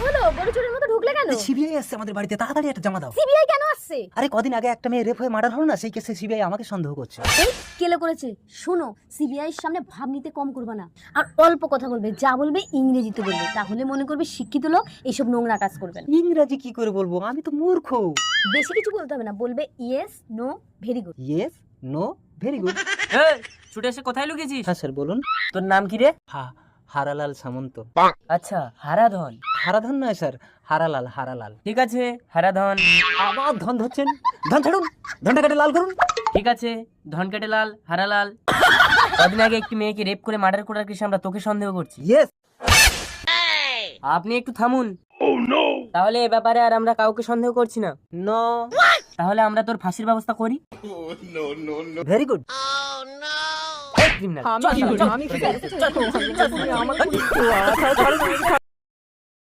হলো? গরু চোরের মতো ঢুকলে কেন? সিবিআই আসছে আমাদের বাড়িতে, তাড়াতাড়ি একটা জমা দাও। সিবিআই কেন আসছে? আরে কদিন আগে একটা মেয়ে রেপ হয়ে মার্ডার হলো না, সেই কেসে সিবিআই আমাকে সন্দেহ করছে। এই কেলে করেছে? শোনো, সিবিআই এর সামনে ভাব নিতে কম করবে না, আর অল্প কথা বলবে, যা বলবে ইংরেজিতে বলবে, তাহলে মনে করবে শিক্ষিত লোক এইসব নোংরা কাজ করবেন। ইংরাজি কি করে বলবো, আমি তো মূর্খ। বেশি কিছু বলতে হবে না, বলবে yes no very good. Yes no very good. এই ছুটে এসে কোথায় লুকিয়েছিস? হ্যাঁ স্যার বলুন। তোর নাম কি রে? হারালাল সামন্ত। আচ্ছা, হারাধন। হারাধন নয় স্যার, হারালাল, হারালাল। ঠিক আছে, হারাধন। আবার ধন ধরছেন, ধন ছাড়ুন, ধনটা কেটে লাল করুন। ঠিক আছে, ধন কেটে লাল, হারালাল। কদিন আগে একটি মেয়েকে রেপ করে মার্ডার করার কেসে আমরা তোকে সন্দেহ করছি। ইয়েস। আপনি একটু থামুন। তাহলে এ ব্যাপারে আর আমরা কাউকে সন্দেহ করছি না। নো। তাহলে আমরা তোর ফাঁসির ব্যবস্থা করি। Very good. এই criminal, চল, চল, চল। আমি